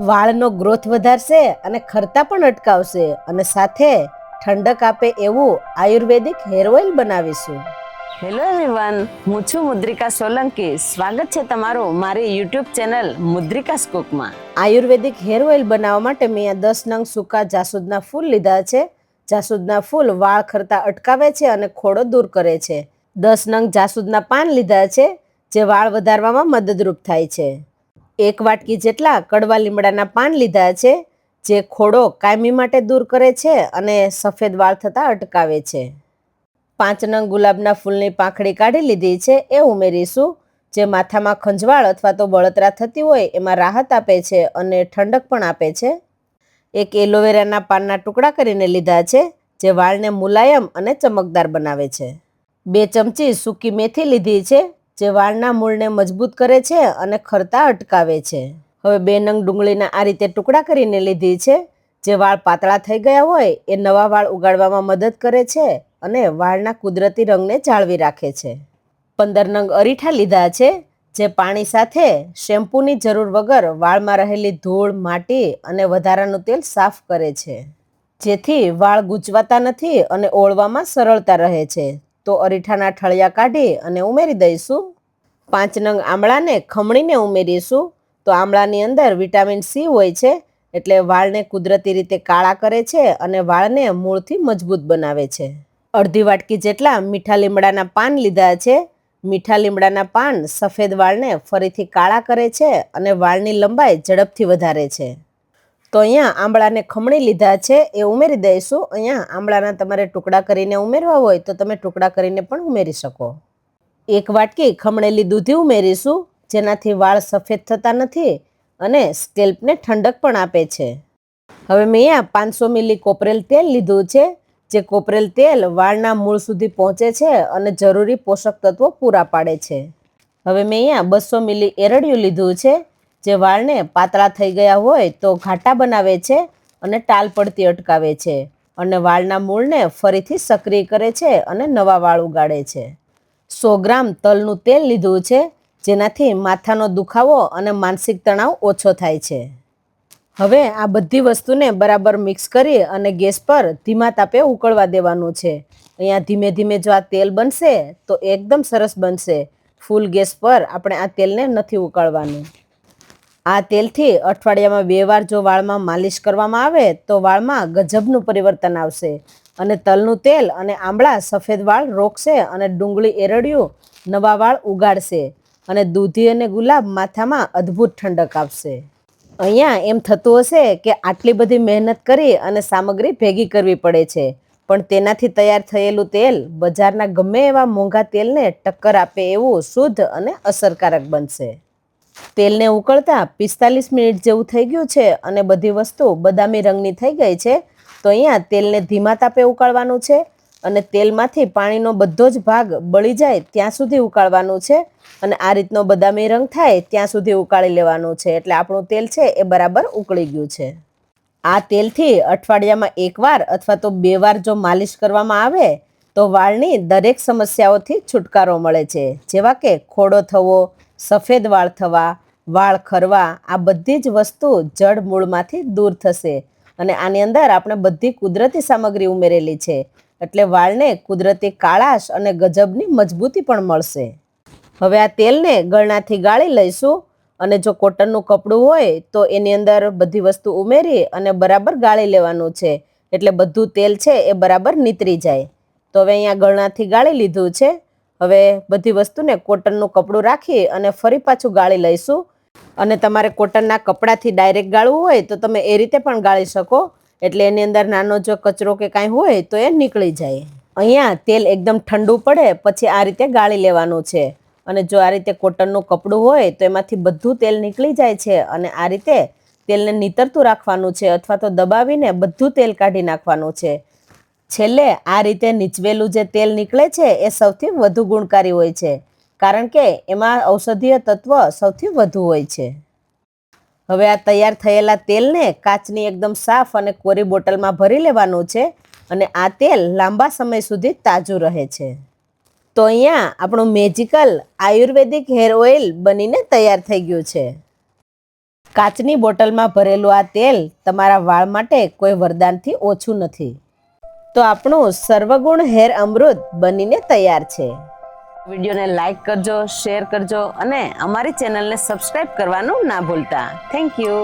વાળનો growth વધારશે અને ખરતા પણ અટકાવશે અને સાથે ઠંડક આપે એવું આયુર્વેદિક હેર ઓઇલ બનાવીશું. હેલો એવરીવન, હું છું મુદ્રિકા સોલંકી. સ્વાગત છે તમારું મારી યુટ્યુબ ચેનલ મુદ્રિકાસ કુકમાં. આયુર્વેદિક હેર ઓઇલ બનાવવા માટે મેં આ 10 નંગ સૂકા જાસૂદના ફૂલ લીધા છે. જાસૂદના ફૂલ વાળ ખરતા અટકાવે છે અને ખોડો દૂર કરે છે. 10 નંગ જાસૂદના પાન લીધા છે, જે વાળ વધારવામાં મદદરૂપ થાય છે. 1 વાટકી જેટલા કડવા લીમડાના પાન લીધા છે, જે ખોડો કાયમી માટે દૂર કરે છે અને સફેદ વાળ થતા અટકાવે છે. 5 નંગ ગુલાબના ફૂલની પાંખડી કાઢી લીધી છે, એ ઉમેરીશું, જે માથામાં ખંજવાળ અથવા તો બળતરા થતી હોય એમાં રાહત આપે છે અને ઠંડક પણ આપે છે. 1 એલોવેરાના પાનના ટુકડા કરીને લીધા છે, જે વાળને મુલાયમ અને ચમકદાર બનાવે છે. 2 ચમચી સૂકી મેથી લીધી છે, જે વાળના મૂળને મજબૂત કરે છે અને ખરતા અટકાવે છે. હવે 2 નંગ ડુંગળીના આ રીતે ટુકડા કરીને લીધી છે, જે વાળ પાતળા થઈ ગયા હોય એ નવા વાળ ઉગાડવામાં મદદ કરે છે અને વાળના કુદરતી રંગને જાળવી રાખે છે. 15 નંગ અરીઠા લીધા છે, જે પાણી સાથે શેમ્પૂની જરૂર વગર વાળમાં રહેલી ધૂળ, માટી અને વધારાનું તેલ સાફ કરે છે, જેથી વાળ ગૂંચવાતા નથી અને ઓળવામાં સરળતા રહે છે. તો અરીઠાના ઠળિયા કાઢી અને ઉમેરી દઈશું. 5 નંગ આમળાને ખમણીને ઉમેરીશું. તો આમળાની અંદર વિટામિન સી હોય છે, એટલે વાળને કુદરતી રીતે કાળા કરે છે અને વાળને મૂળથી મજબૂત બનાવે છે. અડધી વાટકી જેટલા મીઠા લીમડાના પાન લીધા છે. મીઠા લીમડાના પાન સફેદ વાળને ફરીથી કાળા કરે છે અને વાળની લંબાઈ ઝડપથી વધારે છે. તો અહીંયા આંબળાને ખમણી લીધા છે, એ ઉમેરી દઈશું. અહીંયા આંબળાના તમારે ટુકડા કરીને ઉમેરવા હોય તો તમે ટુકડા કરીને પણ ઉમેરી શકો. 1 વાટકી ખમણેલી દૂધી ઉમેરીશું, જેનાથી વાળ સફેદ થતા નથી અને સ્કેલ્પને ઠંડક પણ આપે છે. હવે મેં અહીંયા 500 મિલી કોપરેલ તેલ લીધું છે, જે કોપરેલ તેલ વાળના મૂળ સુધી પહોંચે છે અને જરૂરી પોષક તત્વો પૂરા પાડે છે. હવે મેં અહીંયા 200 મિલી એરડિયું લીધું છે, જે વાળને પાતળા થઈ ગયા હોય તો ઘાટા બનાવે છે અને ટાલ પડતી અટકાવે છે અને વાળના મૂળને ફરીથી સક્રિય કરે છે અને નવા વાળ ઉગાડે છે. 100 ગ્રામ તલનું તેલ લીધું છે, જેનાથી માથાનો દુખાવો અને માનસિક તણાવ ઓછો થાય છે. હવે આ બધી વસ્તુને બરાબર મિક્સ કરી અને ગેસ પર ધીમા તાપે ઉકળવા દેવાનું છે. અહીંયા ધીમે ધીમે જો આ તેલ બનશે તો એકદમ સરસ બનશે. ફૂલ ગેસ પર આપણે આ તેલને નથી ઉકાળવાનું. આ તેલથી અઠવાડિયામાં 2 વાર જો વાળમાં માલિશ કરવામાં આવે તો વાળમાં ગજબનું પરિવર્તન આવશે અને તલનું તેલ અને આંબળા સફેદ વાળ રોકશે અને ડુંગળી એરડિયું નવા વાળ ઉગાડશે અને દૂધી અને ગુલાબ માથામાં અદ્ભુત ઠંડક આપશે. અહીંયા એમ થતું હશે કે આટલી બધી મહેનત કરી અને સામગ્રી ભેગી કરવી પડે છે, પણ તેનાથી તૈયાર થયેલું તેલ બજારના ગમે એવા મોંઘા તેલને ટક્કર આપે એવું શુદ્ધ અને અસરકારક બનશે. તેલને ઉકળતા 45 મિનિટ જેવું થઈ ગયું છે અને બધી વસ્તુ બદામી રંગની થઈ ગઈ છે. તો અહીંયા તેલને ધીમા તાપે ઉકાળવાનું છે અને તેલમાંથી પાણીનો બધો જ ભાગ બળી જાય ત્યાં સુધી ઉકાળવાનું છે અને આ રીતનો બદામી રંગ થાય ત્યાં સુધી ઉકાળી લેવાનું છે. એટલે આપણું તેલ છે એ બરાબર ઉકળી ગયું છે. આ તેલથી અઠવાડિયામાં 1 વાર અથવા તો 2 વાર જો માલિશ કરવામાં આવે તો વાળની દરેક સમસ્યાઓથી છુટકારો મળે છે, જેવા કે ખોડો થવો, સફેદ વાળ થવા, વાળ ખરવા, આ બધી જ વસ્તુ જડ મૂળમાંથી દૂર થશે અને આની અંદર આપણે બધી કુદરતી સામગ્રી ઉમેરેલી છે, એટલે વાળને કુદરતી કાળાશ અને ગજબની મજબૂતી પણ મળશે. હવે આ તેલને ગળણાથી ગાળી લઈશું અને જો કોટનનું કપડું હોય તો એની અંદર બધી વસ્તુ ઉમેરી અને બરાબર ગાળી લેવાનું છે, એટલે બધું તેલ છે એ બરાબર નીતરી જાય. તો હવે અહીંયા ગળણાથી ગાળી લીધું છે. હવે બધી વસ્તુને કોટનનું કપડું રાખી અને ફરી પાછું ગાળી લઈશું અને તમારે કોટનના કપડાથી ડાયરેક્ટ ગાળવું હોય તો તમે એ રીતે પણ ગાળી શકો, એટલે એની અંદર નાનો જો કચરો કે કાંઈ હોય તો એ નીકળી જાય. અહીંયા તેલ એકદમ ઠંડુ પડે પછી આ રીતે ગાળી લેવાનું છે અને જો આ રીતે કોટનનું કપડું હોય તો એમાંથી બધું તેલ નીકળી જાય છે અને આ રીતે તેલને નીતરતું રાખવાનું છે અથવા તો દબાવીને બધું તેલ કાઢી નાખવાનું છે. છેલ્લે આ રીતે નીચવેલું જે તેલ નીકળે છે એ સૌથી વધુ ગુણકારી હોય છે, કારણ કે એમાં ઔષધીય તત્વ સૌથી વધુ હોય છે. હવે આ તૈયાર થયેલા તેલને કાચની એકદમ સાફ અને કોરી બોટલમાં ભરી લેવાનું છે અને આ તેલ લાંબા સમય સુધી તાજું રહે છે. તો અહીંયા આપણું મેજિકલ આયુર્વેદિક હેર ઓઇલ બનીને તૈયાર થઈ ગયું છે. કાચની બોટલમાં ભરેલું આ તેલ તમારા વાળ માટે કોઈ વરદાનથી ઓછું નથી. તો આપણું સર્વગુણ હેર અમૃત બનીને તૈયાર છે. વિડીયોને લાઈક કરજો, શેર કરજો અને અમારી ચેનલને સબસ્ક્રાઇબ કરવાનું ના ભૂલતા. Thank you.